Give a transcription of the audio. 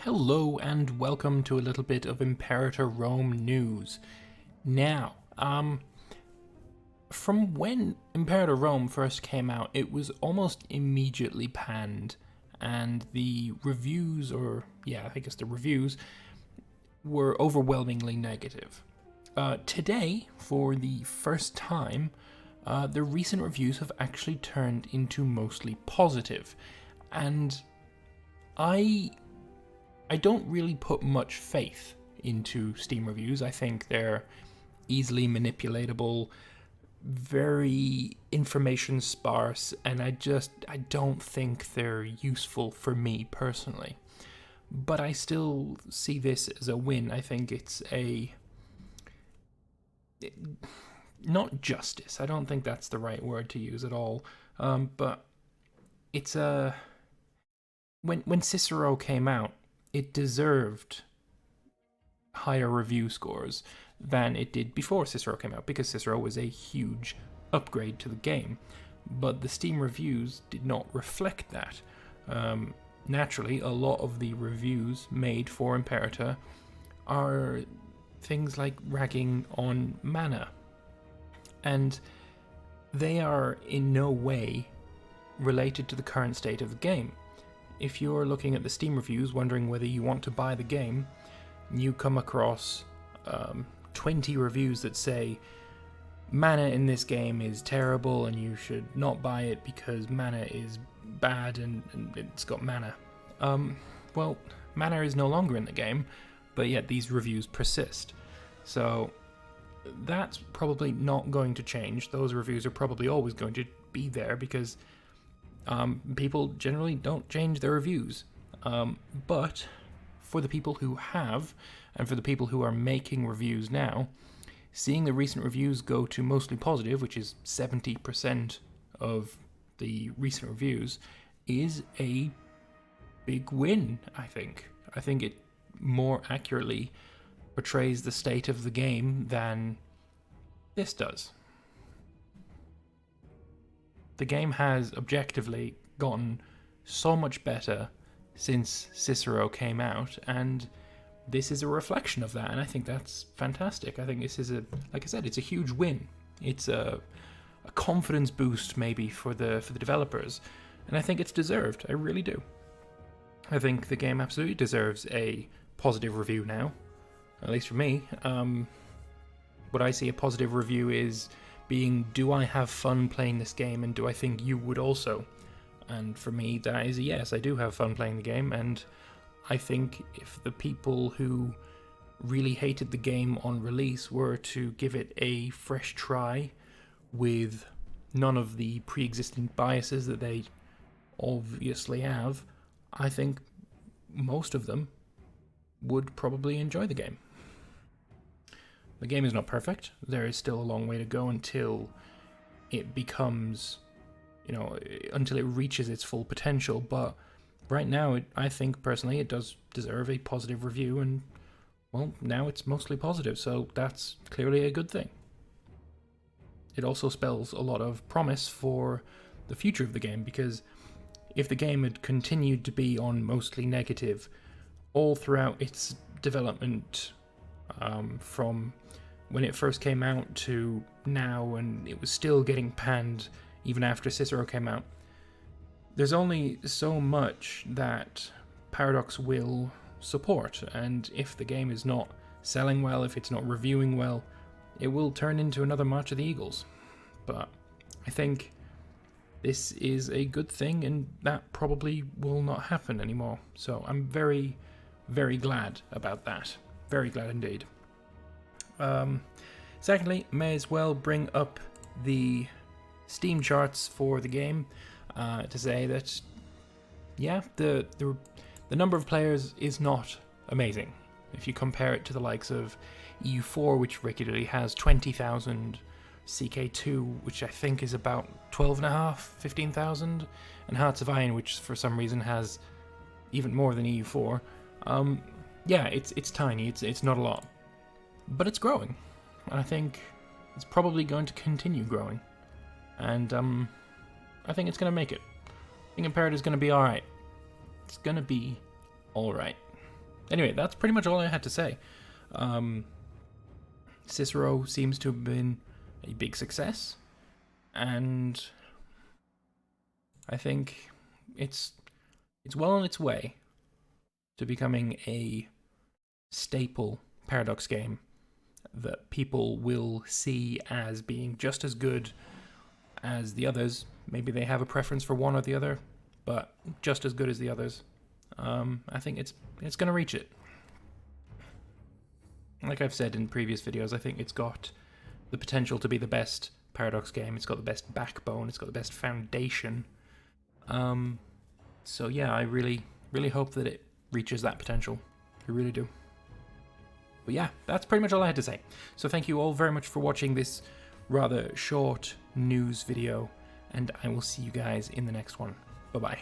Hello and welcome to a little bit of Imperator Rome news. Now, from when Imperator Rome first came out, it was almost immediately panned, and the reviews, the reviews, were overwhelmingly negative. Today, for the first time, the recent reviews have actually turned into mostly positive, and I don't really put much faith into Steam reviews. I think they're easily manipulatable, very information sparse, and I don't think they're useful for me personally. But I still see this as a win. I think it's not justice. I don't think that's the right word to use at all. But it's a when Cicero came out, it deserved higher review scores than it did before Cicero came out, because Cicero was a huge upgrade to the game. But the Steam reviews did not reflect that. Naturally, a lot of the reviews made for Imperator are things like ragging on mana, and they are in no way related to the current state of the game. If you're looking at the Steam reviews wondering whether you want to buy the game, you come across 20 reviews that say mana in this game is terrible and you should not buy it because mana is bad and it's got mana. Well, mana is no longer in the game, but yet these reviews persist. So that's probably not going to change. Those reviews are probably always going to be there because people generally don't change their reviews. But for the people who have, and for the people who are making reviews now, seeing the recent reviews go to mostly positive, which is 70% of the recent reviews, is a big win, I think. I think it more accurately portrays the state of the game than this does. The game has objectively gotten so much better since Cicero came out, and this is a reflection of that, and I think that's fantastic. I think this is like I said, it's a huge win. It's a confidence boost maybe for the developers, and I think it's deserved. I really do. I think the game absolutely deserves a positive review now, at least for me. What I see a positive review is being, do I have fun playing this game, and do I think you would also? And for me, that is a yes. I do have fun playing the game, and I think if the people who really hated the game on release were to give it a fresh try with none of the pre-existing biases that they obviously have, I think most of them would probably enjoy the game. The game is not perfect. There is still a long way to go until it becomes, until it reaches its full potential. But right now, I think personally it does deserve a positive review, and well, now it's mostly positive, so that's clearly a good thing. It also spells a lot of promise for the future of the game, because if the game had continued to be on mostly negative all throughout its development, from when it first came out to now, and it was still getting panned even after Cicero came out, there's only so much that Paradox will support, and if the game is not selling well, if it's not reviewing well, it will turn into another March of the Eagles. But I think this is a good thing, and that probably will not happen anymore. So I'm very, very glad about that. Very glad indeed. Secondly, may as well bring up the Steam charts for the game to say that, yeah, the number of players is not amazing. If you compare it to the likes of EU4, which regularly has 20,000, CK2, which I think is about 12.5, 15,000, and Hearts of Iron, which for some reason has even more than EU4. Yeah, it's tiny, it's not a lot. But it's growing, and I think it's probably going to continue growing. And I think it's going to make it. I think Imperator is going to be alright. It's going to be alright. anyway, that's pretty much all I had to say. Cicero seems to have been a big success, and I think it's well on its way to becoming a staple Paradox game that people will see as being just as good as the others. Maybe they have a preference for one or the other, but just as good as the others. I think it's going to reach it. Like I've said in previous videos, I think it's got the potential to be the best Paradox game. It's got the best backbone. It's got the best foundation. So yeah, I really, really hope that it reaches that potential. I really do. But yeah, that's pretty much all I had to say. So thank you all very much for watching this rather short news video, and I will see you guys in the next one. Bye-bye.